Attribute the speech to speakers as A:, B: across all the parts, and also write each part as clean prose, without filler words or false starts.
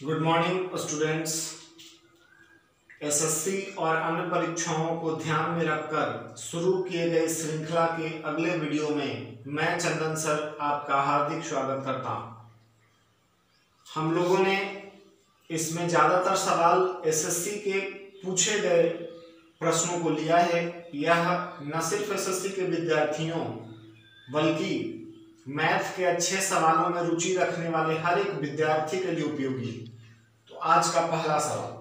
A: Good morning students. SSC और अन्य परीक्षाओं को ध्यान में रखकर शुरू किए गए श्रृंखला के अगले वीडियो में मैं चंदन सर आपका हार्दिक स्वागत करता हूं। हम लोगों ने इसमें ज़्यादातर सवाल एसएससी के पूछे गए प्रश्नों को लिया है। यह न सिर्फ एसएससी के विद्यार्थियों बल्कि मैथ के अच्छे सवालों में रुचि रखने वाले हर एक विद्यार्थी के लिए उपयोगी है। तो आज का पहला सवाल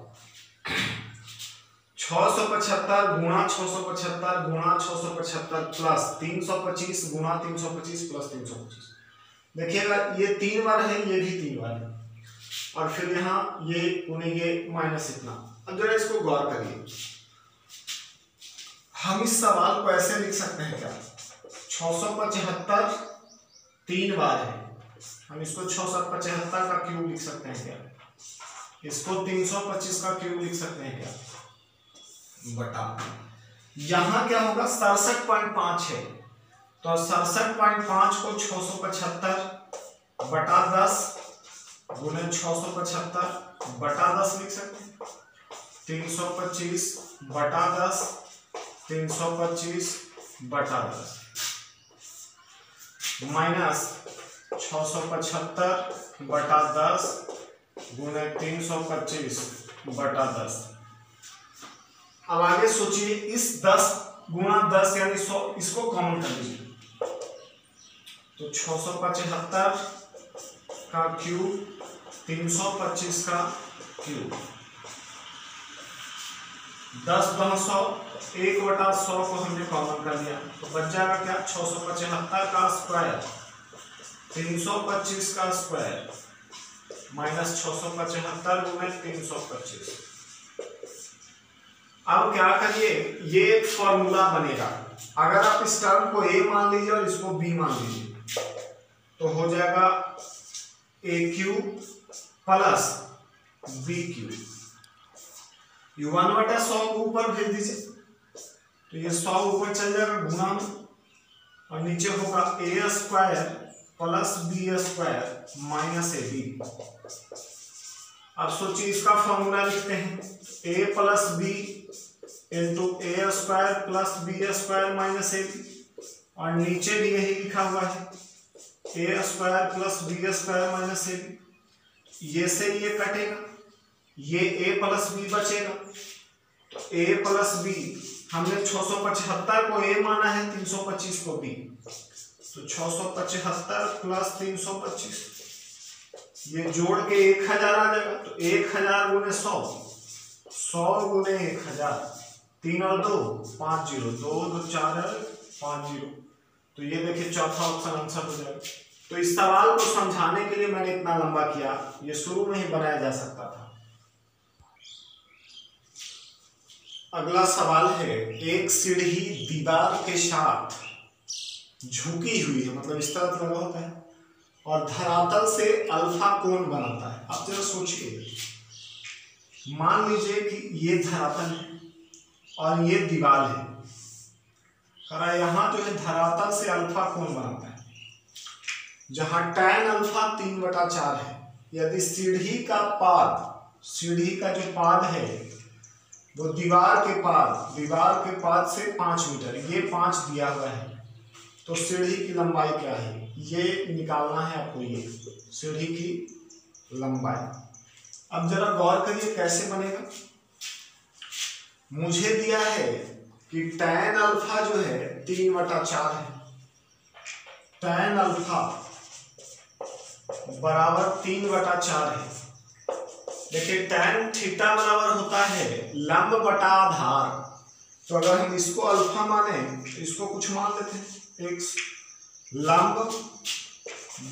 A: 675 गुणा 675 गुणा 675 प्लस 325 गुणा 325 प्लस 325। देखिएगा ये 3 बार है, ये भी 3 बार है और फिर यहाँ ये उन्हें ये माइनस इतना। अब जरा इसको गौर करिए, हम इस सवाल को ऐसे लिख सकते हैं क्या, 675 3 बार है, हम इसको 675 का क्यूब लिख सकते हैं क्या, इसको 325 का क्यूब लिख सकते हैं क्या, बटा यहां क्या होगा 67.5 है तो 67.5 को 675 बटा 10 गुणे 675 बटा 10 लिख सकते हैं। 325 बटा 10 325 बटा 10 माइनस 675 बटा 10 गुणे 325 बटा 10। अब आगे सोचिए, इस 10 गुणा 10 यानी 100, इसको कॉमन कर लीजिए तो 675 का क्यूब 325 का क्यूब 10 गुना 100 1 बटा 100 को हमने कॉमन कर लिया तो बच जाएगा क्या, 675 का स्क्वायर 325 का स्क्वायर माइनस 675 गुणे 325। अब क्या करिए, ये एक फॉर्मूला बनेगा। अगर आप इस टर्म को a मान लीजिए और इसको b मान लीजिए तो हो जाएगा a cube plus b cube. ये 1/100 को ऊपर भेज दीजिए तो ये 100 ऊपर चल जाएगा गुणा में और नीचे होगा a square plus b square minus ab। अब सोचिए इसका फॉर्मूला लिखते हैं, a प्लस b into a square plus b square minus a b और नीचे भी यही लिखा हुआ है a square plus b square minus a b. ये से ये कटेगा, ये a प्लस बी बचेगा तो a प्लस बी हमने 675 को a माना है, 325 को b तो 675 प्लस 325 ये जोड़ के 1000 आ जाएगा तो 1000 गुणे 100 100 गुणे 1000 3 और 2 5 0 2 2 4 5 0 तो ये देखिए चौथा ऑप्शन आंसर हो जाएगा। तो इस सवाल को समझाने के लिए मैंने इतना लंबा किया, ये शुरू में ही बनाया जा सकता था। अगला सवाल है, एक सीढ़ी दीवार के साथ झुकी हुई है, मतलब इस तरह लगा होता है और धरातल से अल्फा कोण बनाता है। आप जरा सोचिए, मान लीजिए कि ये धरातल है और ये दीवार है, करा यहाँ जो है धरातल से अल्फा कोण बनाता है जहां tan अल्फा 3/4 है। यदि सीढ़ी का जो पाद है वो दीवार के पाद से 5 मीटर, ये 5 दिया हुआ है तो सीढ़ी की लंबाई क्या है, ये निकालना है आपको, ये सीढ़ी की लंबाई। अब जरा गौर करिए कैसे बनेगा। मुझे दिया है कि tan अल्फा जो है 3/4 है, tan अल्फा बराबर 3/4 है। देखिए tan थीटा बराबर होता है लंब बटा आधार, तो अगर हम इसको अल्फा माने तो इसको कुछ मान लेते हैं x लंब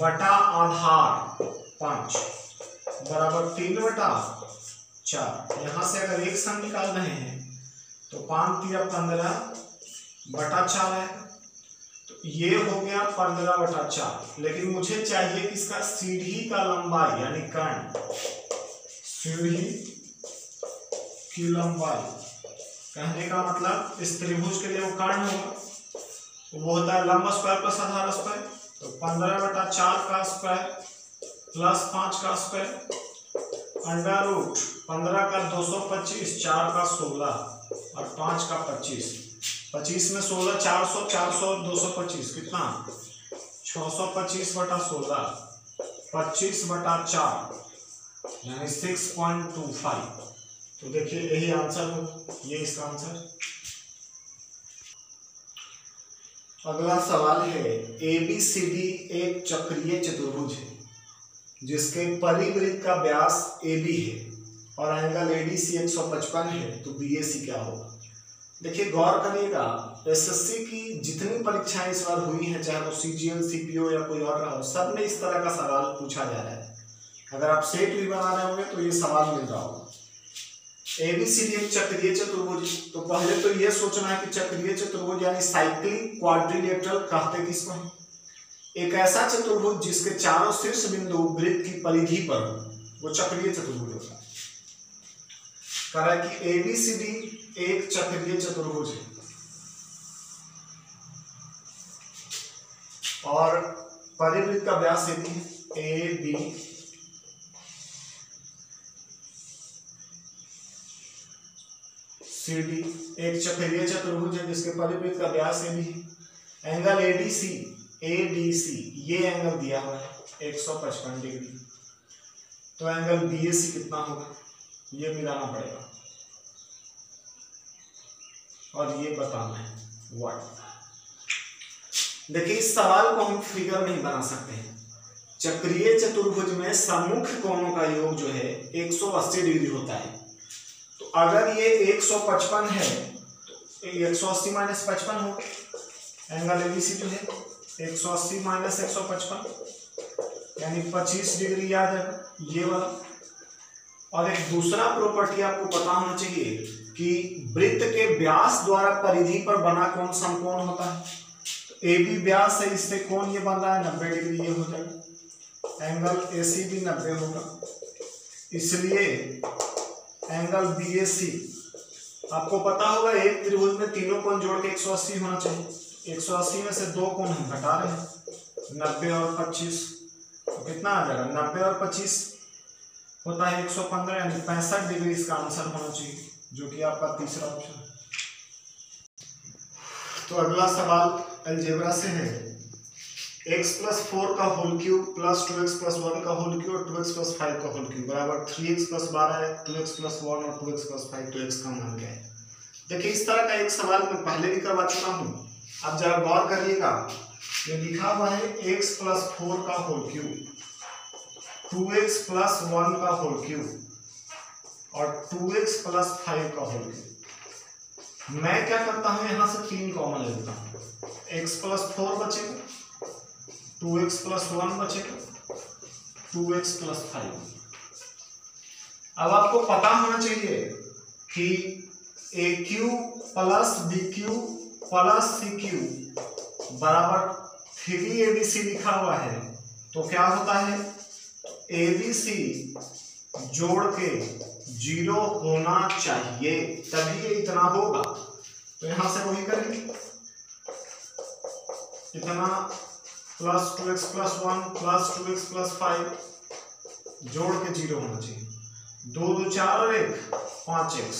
A: बटा आधार 5 बराबर 3/4। यहां से अगर एक सम निकाल रहे हैं तो 5 3 15/4 है तो ये हो गया 15/4। लेकिन मुझे चाहिए कि इसका सीढ़ी का लंबाई यानी कर्ण, सीढ़ी की लंबाई कहने का मतलब इस त्रिभुज के लिए वो कर्ण होगा, वो होता है लंब स्क्वायर प्लस आधार स्क्वायर, तो 15/4 का स्क्वायर प्लस 5 का स्क्वायर अंडर रूट 15 का 225, 4 का 16 और 5 का 25। 25 में 16, 400, 400 225 कितना 625 बटा 16, 25 बटा 4 यानी 6.25। तो देखिए यही आंसर हो, ये इसका आंसर। अगला सवाल है ABCD एक चक्रीय चतुर्भुज है जिसके परिवृत्त का व्यास AB है और एंगल ADC 155 है, तो BAC क्या होगा। देखिए गौर करिएगा, SSC की जितनी परीक्षाएं इस बार हुई हैं, चाहे वो CGL, CPO या कोई और रहा हो, सब में इस तरह का सवाल पूछा जा रहा है। अगर आप सेट भी बना रहे होंगे तो ये सवाल मिल रहा होगा। ABCD एक चक्रीय चतुर्भुज, तो पहले तो ये सोचना है कि चक्रीय चतुर्भुज यानी साइक्लिक क्वाड्रिलेटरल कहते किसको है। एक ऐसा चतुर्भुज जिसके चारों शीर्ष बिंदु वृत्त की परिधि पर हो, वो चक्रीय चतुर्भुज होता है। कह रहा है कि ABCD एक चक्रीय चतुर्भुज है और परिवृत्त का व्यास AB है, AB CD एक चक्रीय चतुर्भुज है जिसके परिवृत्त का व्यास AB है। एंगल ADC ये एंगल दिया हुआ है 155 डिग्री, तो एंगल BAC कितना होगा ये मिलाना पड़ेगा और ये बताना है व्हाट। देखिए इस सवाल को हम फिगर नहीं बना सकते हैं। चक्रीय चतुर्भुज में सम्मुख कोणों का योग जो है 180 डिग्री होता है, तो अगर ये 155 है तो 180 माइनस 55 होगा। एंगल ABC जो है 180 माइनस 155 यानी 25 डिग्री याद है ये वाला। और एक दूसरा प्रॉपर्टी आपको पता होना चाहिए कि वृत्त के व्यास द्वारा परिधि पर बना कोण समकोण होता है। तो AB व्यास है, इससे कोण ये बन रहा है 90 डिग्री, ये हो जाएगा। एंगल AC भी 90 होगा, इसलिए एंगल BAC आपको पता होगा एक त्रिभुज में तीनों कोण जोड़ के 180 होना चाहिए। 180 में से दो कोण हम घटा रहे हैं, 90 और 25, तो कितना आ जाएगा 90 और 25 होता है 115 यानी 65 डिग्री इसका आंसर होना चाहिए, जो कि आपका तीसरा ऑप्शन है। तो अगला सवाल अलजेब्रा से है। x + 4 का होल क्यूब प्लस 2x + 1 का होल क्यूब और 2x + 5 का होल क्यूब बराबर 3x + 12 है, 2x + 1 और 2x + 5, तो x का मान क्या है। देखिए इस तरह का एक सवाल मैं पहले भी करवा चुका हूँ, अब जरा गौर करिएगा। ये लिखा हुआ है x + 4 का होल क्यूब, 2x + 1 का होल क्यूब और 2x + 5 का होल क्यूब। मैं क्या करता हूं, यहां से 3 कॉमन ले लेता हूं, x + 4 बचेगा, 2x + 1 बचेगा, 2x + 5। अब आपको पता होना चाहिए कि AQ + BQ + CQ बराबर 3ABC लिखा हुआ है, तो क्या होता है ABC जोड़ के 0 होना चाहिए, तभी ये इतना होगा। तो यहां से वही करेंगे, इतना प्लस 2x + 1 प्लस 2x + 5 जोड़ के 0 होना चाहिए। 2 2 4 और 1 5x,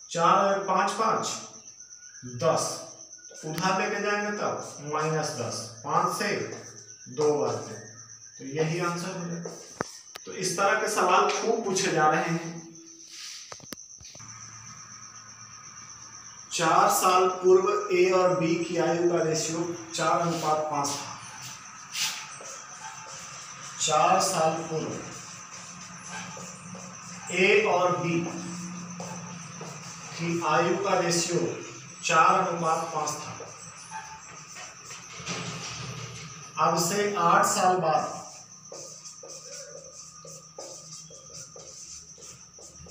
A: 4 और 1 5 5 10, उधर लेके जाएंगे तब -10, 5 से 2 बार, तो यही आंसर हो जाएगा। तो इस तरह के सवाल खूब पूछे जा रहे हैं। 4 साल पूर्व A और B की आयु का रेशियो 4:5 था। 4 साल पूर्व A और B की आयु का रेशियो 4:5 था। अब से 8 साल बाद,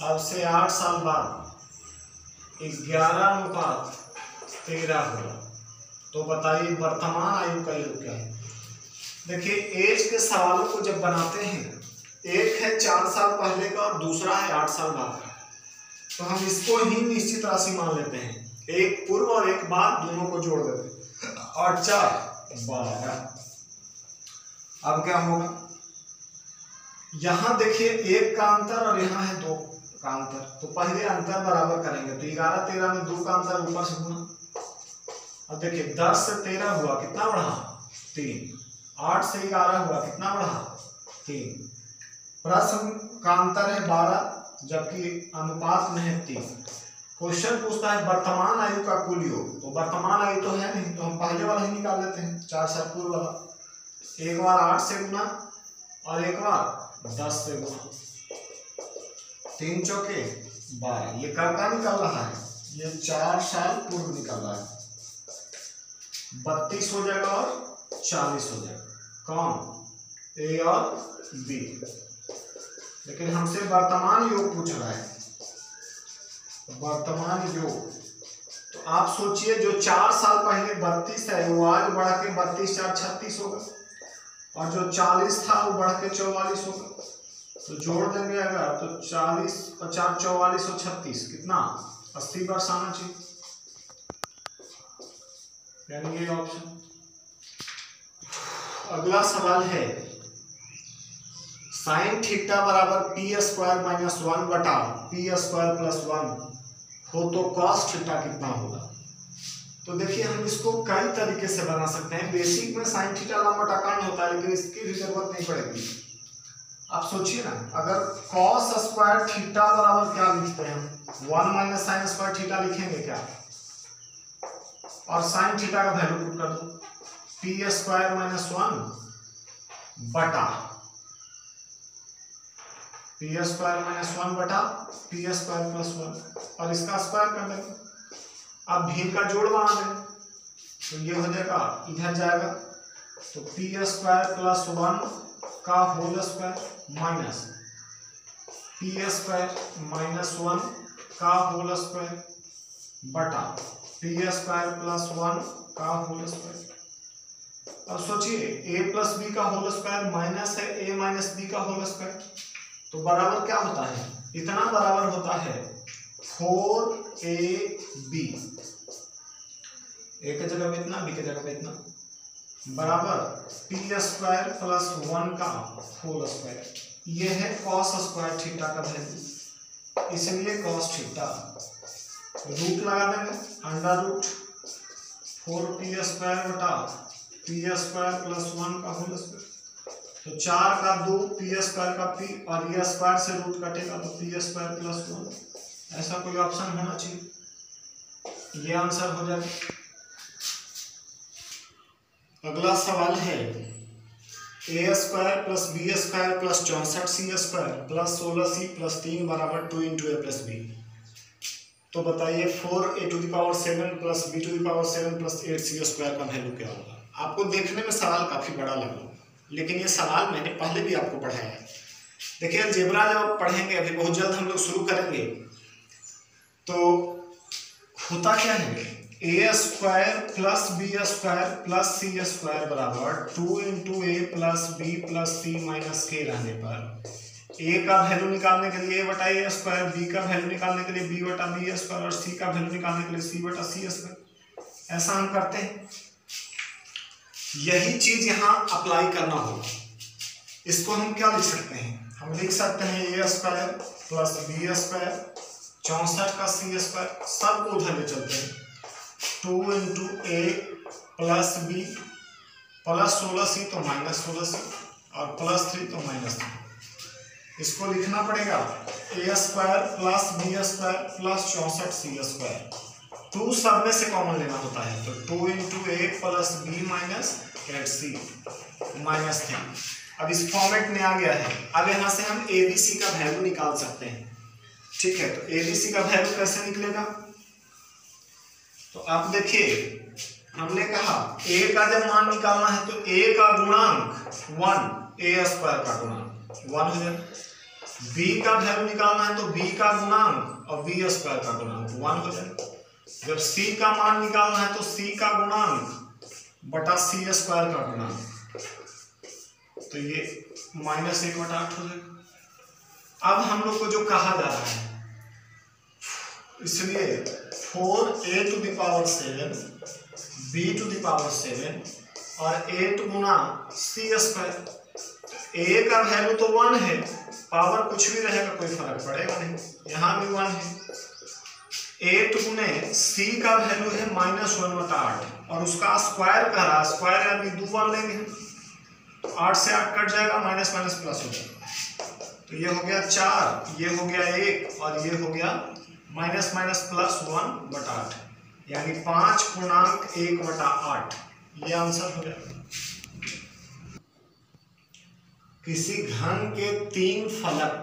A: अब से 8 साल बाद 11:13 होगा। तो बताइए वर्तमान आयु का योग क्या है। देखिए एज के सवालों को जब बनाते हैं, एक है 4 साल पहले का और दूसरा है 8 साल बाद का, तो हम इसको ही निश्चित राशि मान लेते हैं। एक पूर्व और एक बाद दोनों को जोड़ देते हैं, 8 4 12। अब क्या होगा, यहाँ देखिए 1 का अंतर और यहाँ है 2 का अंतर, तो पहले अंतर बराबर करेंगे। तो 11 13 में 2 का अंतर ऊपर से गुना। अब देखिए 10 से 13 हुआ कितना बढ़ा 3, 8 से 11 हुआ कितना बढ़ा 3। प्रश्न का अंतर है 12 जबकि अनुपात में है 3। क्वेश्चन पूछता है वर्तमान आयु का कुल योग, तो वर्तमान आयु तो है नहीं, तो हम पहले वाला ही निकाल लेते हैं 4 से पूर्व वाला। एक बार 8 से गुना और एक बार 10 से गुना, 3 चौके 12। ये कब का निकल रहा है, ये 4 साल पूर्व निकल रहा है। 32 हो जाएगा और 40 हो जाएगा, कौन ए और बी। लेकिन हमसे वर्तमान योग पूछ रहा है, वर्तमान योग। तो आप सोचिए जो 4 साल पहले 32 है वो आज बढ़ के 32 4 36 होगा, और जो 40 था वो बढ़ के 44 होगा। तो जोड़ देंगे अगर तो 40 और 4 44 और 36 कितना 80 वर्ष आना चाहिए, यानी ये ऑप्शन। अगला सवाल है साइन थीटा बराबर पी स्क्वायर माइनस 1 बटा पी स्क्वायर प्लस 1 हो तो कॉस थीटा कितना होगा। तो देखिए हम इसको कई तरीके से बना सकते हैं। बेसिक में साइन थीटा लंबा टकान होता है, लेकिन इसकी भी जरूरत नहीं पड़ेगी। आप सोचिए ना, अगर कॉस स्क्वायर थीटा बराबर क्या लिखते हैं, 1 माइनस साइन स्क्वायर थीटा लिखेंगे क्या, और साइन थीटा का वैल्यू पुट कर दो, पी स्क्वायर माइनस 1 बटा पी स्क्वायर माइनस 1 बटा पी स्क्वायर प्लस 1, और इसका स्क्वायर कर देंगे। अब भी का जोड़ बना देंगे, तो ये हो जाएगा इधर जाएगा, तो पी स्क्वायर प्लस 1 का whole square minus p square minus 1 का होल स्क्वायर बटा पी स्क्वायर प्लस 1 का होल स्क्वायर। अब सोचिए ए प्लस बी का होल स्क्वायर माइनस है ए माइनस बी का होल स्क्वायर, तो बराबर क्या होता है, इतना बराबर होता है 4ab, ए के जगह पे इतना बी के जगह पे इतना, बराबर पी स्क्वायर प्लस 1 का होल स्क्वायर। ये है कॉस स्क्वायर थीटा का वैल्यू, इसलिए कॉस थीटा। रूट लगा देंगे, अंडर रूट 4p स्क्वायर बटा पी स्क्वायर प्लस 1 का होल स्क्वायर। तो 4 का 2 पी स्क्वायर का पी, और ये स्क्वायर से रूट कटेगा तो पी स्क्वायर प्लस 1। ऐसा कोई ऑप्शन होना चाहिए, ये आंसर हो जाएगा। अगला सवाल है a square plus b square plus 64c square plus 16c plus 3 बराबर 2 इंटू ए प्लस बी। तो बताइए 4a⁷ plus b⁷ plus 8c square का वैल्यू क्या होगा। आपको देखने में सवाल काफी बड़ा लगा, लेकिन ये सवाल मैंने पहले भी आपको पढ़ाया है। देखिए अलजेब्रा जब आप पढ़ेंगे, अभी बहुत जल्द हम लोग शुरू करेंगे, तो होता क्या है, a square plus b square plus c square बराबर 2 into a plus b plus c minus के रहने पर ए का वैल्यू निकालने के लिए ए बटा ए स्क्वायर, बी का वैल्यू निकालने के लिए बी बटा बी स्क्वायर, और सी का वैल्यू निकालने के लिए सी बटा सी स्क्वायर। ऐसा हम करते हैं। यही चीज यहाँ अप्लाई करना होगा। इसको हम क्या लिख सकते हैं, हम लिख सकते हैं ए स्क्वायर प्लस बी स्क्वायर 64 का सी स्क्वायर, सबको उधर ले चलते हैं, 2 into a plus b plus 16c तो माइनस 16c, और प्लस 3 तो माइनस 3। इसको लिखना पड़ेगा a square plus b square plus 64c square. 2 सब में से कॉमन लेना होता है, तो 2 into a plus b minus 8c minus 3। अब इस फॉर्मेट में आ गया है। अब यहाँ से हम ए बी सी का वैल्यू निकाल सकते हैं। ठीक है, तो ए बी सी का वैल्यू कैसे निकलेगा, तो आप देखिए हमने कहा a का जब मान निकालना है तो a का गुणांक 1 a स्क्वायर का गुणांक 1 हो जाएगा, b का वैल्यू निकालना है तो b का गुणांक और b स्क्वायर का गुणांक 1 हो जाएगा। जब c का मान निकालना है तो c का गुणांक बटा c स्क्वायर का गुणांक, तो ये -1/8 हो जाएगा। अब हम लोग को जो कहा जा रहा है, इसलिए 4a⁷ b⁷ और 8 गुना c स्क्वायर, ए का वैल्यू तो 1 है, पावर कुछ भी रहेगा कोई फर्क पड़ेगा नहीं, यहाँ भी 1 है। 8 गुने सी का वैल्यू है -1/8 और उसका स्क्वायर कर रहा, स्क्वायर यानी 2 बार लेंगे, तो 8 से 8 कट जाएगा, माइनस माइनस प्लस हो जाएगा, तो ये हो गया 4, ये हो गया 1 और ये हो गया माइनस माइनस प्लस 1/8 यानी 5.1/8, ये आंसर हो जाएगा। किसी घन के 3 फलक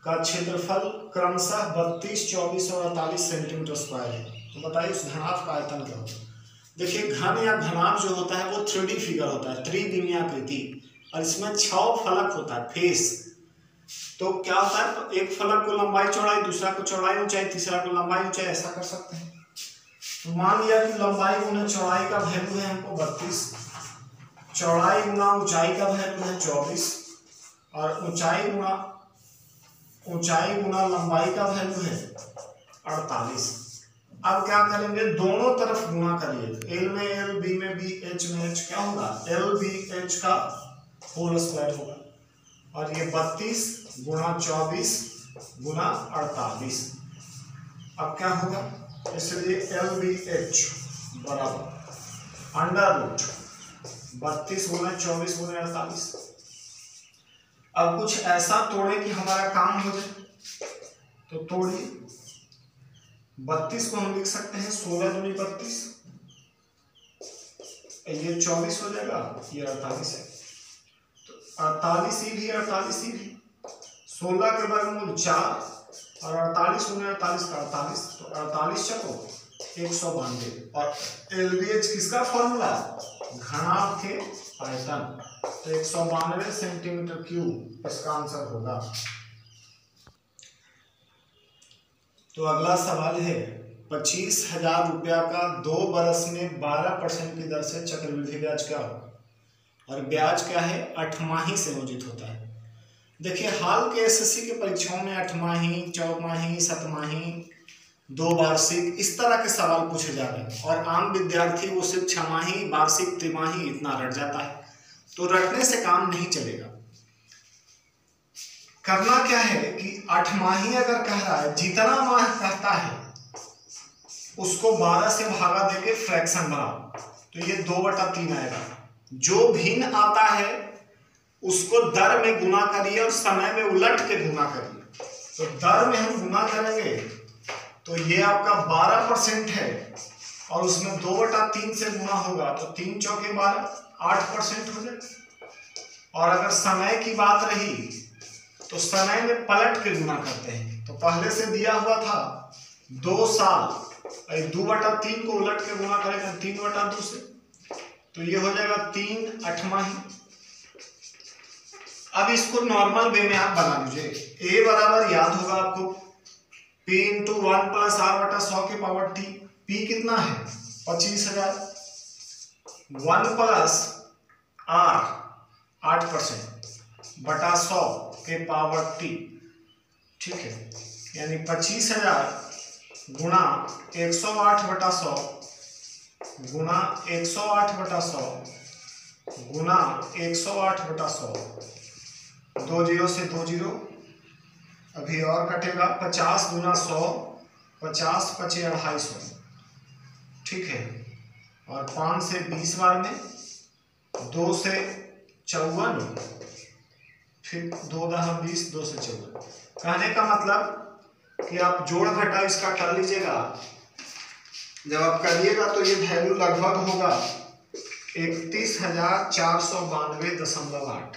A: का क्षेत्रफल क्रमशः 32, 24 और 48 सेंटीमीटर स्क्वायर है, तो बताइए उस घनाभ का आयतन क्या होगा। देखिए घन या घनाभ जो होता है वो 3D फिगर होता है, त्रिविमीय आकृति, और इसमें 6 फलक होता है, फेस। तो क्या होता है, तो एक फलक को लंबाई चौड़ाई, दूसरा को चौड़ाई ऊंचाई, तीसरा को लंबाई ऊंचाई, ऐसा कर सकते हैं। तो मान लिया कि लंबाई गुना चौड़ाई का वैल्यू है हमको 32, चौड़ाई गुना ऊंचाई का वैल्यू है 24 और ऊंचाई गुना लंबाई का वैल्यू है 48। अब क्या करेंगे, दोनों तरफ गुणा करिए, एल में एल, बी में बी, एच में एच, क्या होगा एल बी एच का होल स्क्वायर होगा, और ये 32 गुना 24 गुना 48। अब क्या होगा, इसलिए एल बी एच बराबर अंडर रूट 32 गुना 24 गुना 48। अब कुछ ऐसा तोड़े कि हमारा काम हो जाए, तो तोड़िए। 32 को हम लिख सकते हैं 16 दूनी 32, ये 24 हो जाएगा, ये 48 है, तो 48 ही भी 48 ही भी, 16 के वर्गमूल 4 और 48 गुना 48 का 48, तो 48 चको 192। और एलबीएच किसका फॉर्मूला, घनाभ के आयतन, तो 192 सेंटीमीटर क्यूब इसका आंसर होगा। तो अगला सवाल है, 25,000 रुपया का 2 बरस में 12% की दर से चक्रवृद्धि ब्याज क्या होगा, और ब्याज क्या है, 8माही से योजित होता है। देखिए हाल के एसएससी के परीक्षाओं में 8माही, 4माही, 7माही, 2 वार्षिक, इस तरह के सवाल पूछे जा रहे हैं, और आम विद्यार्थी वो सिर्फ 6माही, वार्षिक, त्रिमाही इतना रट जाता है, तो रटने से काम नहीं चलेगा। करना क्या है कि 8माही अगर कह रहा है, जितना माह कहता है उसको 12 से भागा देके फ्रैक्शन बनाओ, तो ये 2/3 आएगा। जो भिन्न आता है उसको दर में गुना करिए और समय में उलट के गुना करिए। तो दर में हम गुना करेंगे तो ये आपका 12% है, और उसमें 2/3 से गुना होगा तो 3 चौके 12, 8% हो जाएगा। और अगर समय की बात रही तो समय में पलट के गुना करते हैं, तो पहले से दिया हुआ था 2 साल, 2/3 को उलट के गुना करेंगे 3/2 से, तो ये हो जाएगा 3 8माही। अब इसको नॉर्मल वे में आप बना लीजिए। ए बराबर याद होगा आपको P × 1 + r/100 की पावर t। P कितना है 25,000, 1 + r 8% बटा 100 के पावर t, ठीक है, यानी 25,000 गुणा 108/100 गुणा 108/100 गुणा 108/100, 2 0 से 2 0, अभी और कटेगा, 50 गुना 100, 50 × 5 = 250, ठीक है, और 5 से 20 बार में, 2 से 54, फिर 2 × 10 = 20, 2 से 54। कहने का मतलब कि आप जोड़ घटाव इसका कर लीजिएगा, जब आप करिएगा तो ये वैल्यू लगभग होगा 31,492.8,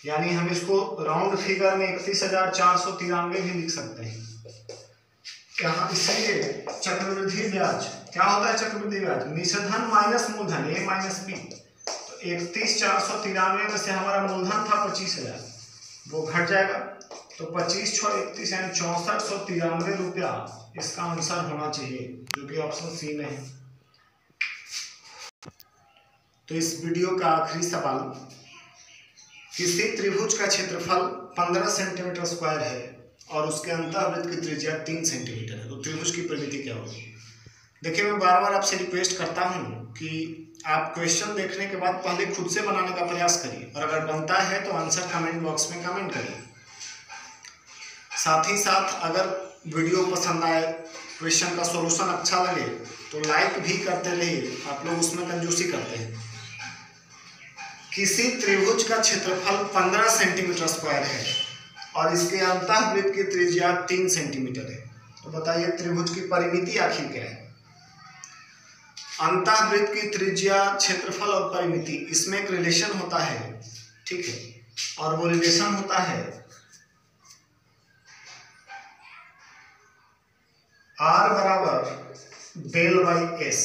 A: यानी हम इसको राउंड फिगर में 31,493 भी लिख सकते हैं। यहाँ इसलिए चक्रवृद्धि ब्याज क्या होता है, चक्रवृद्धि ब्याज निषधन माइनस मूलधन ए माइनस बी, तो 31,493 में से हमारा मूलधन था 25,000, वो घट जाएगा, तो 25 × 6 = 31 यानी 6493 रुपया इसका आंसर होना चाहिए, जो कि ऑप्शन सी में है। तो इस वीडियो का आखिरी सवाल, किसी त्रिभुज का क्षेत्रफल 15 सेंटीमीटर स्क्वायर है और उसके अंतःवृत्त की त्रिज्या 3 सेंटीमीटर है, तो त्रिभुज की परिमिति क्या होगी। देखिए मैं बार बार आपसे रिक्वेस्ट करता हूँ कि आप क्वेश्चन देखने के बाद पहले खुद से बनाने का प्रयास करिए, और अगर बनता है तो आंसर कमेंट बॉक्स में कमेंट करिए। साथ ही साथ अगर वीडियो पसंद आए, क्वेश्चन का सॉल्यूशन अच्छा लगे तो लाइक भी करते रहिए, आप लोग उसमें कंजूसी करते हैं। किसी त्रिभुज का क्षेत्रफल 15 सेंटीमीटर स्क्वायर है और इसके अंतःवृत्त की त्रिज्या 3 सेंटीमीटर है, तो बताइए त्रिभुज की परिमिति आखिर क्या है। अंतःवृत्त की त्रिज्या, क्षेत्रफल और परिमिति, इसमें एक रिलेशन होता है, ठीक है, और वो रिलेशन होता है R बराबर डेल बाई एस,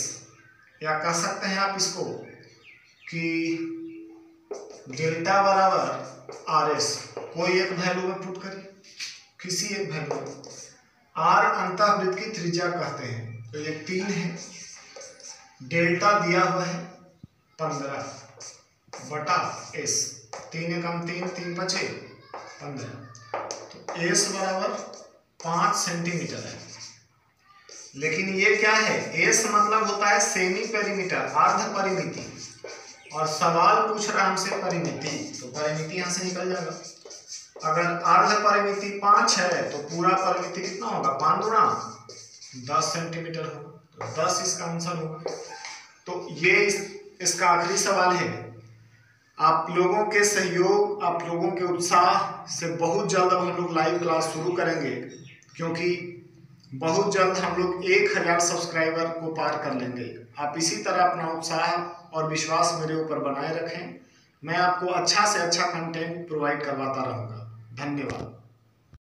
A: या कह सकते हैं आप इसको कि डेल्टा बराबर आर एस। कोई एक वैल्यू में पुट करिए, किसी एक वैल्यू में। R अंतःवृत्त की त्रिज्या कहते हैं, तो ये 3 है, डेल्टा दिया हुआ है 15 बटा एस, 3 एकम 3, 3 बचे 15, तो एस बराबर 5 सेंटीमीटर है। लेकिन ये क्या है, एस मतलब होता है सेमी पेरीमीटर, अर्ध परिमिति, और सवाल पूछ रहा है हमसे परिमिति, तो परिमिति यहाँ से निकल जाएगा। अगर अर्ध परिमिति 5 है तो पूरा परिमिति कितना होगा, 5 गुणा 10 सेंटीमीटर होगा, तो 10 इसका आंसर होगा। तो ये इसका आखिरी सवाल है। आप लोगों के सहयोग, आप लोगों के उत्साह से बहुत जल्द हम लोग लाइव क्लास शुरू करेंगे, क्योंकि बहुत जल्द हम लोग 1000 सब्सक्राइबर को पार कर लेंगे। आप इसी तरह अपना उत्साह और विश्वास मेरे ऊपर बनाए रखें, मैं आपको अच्छा से अच्छा कंटेंट प्रोवाइड करवाता रहूँगा। धन्यवाद।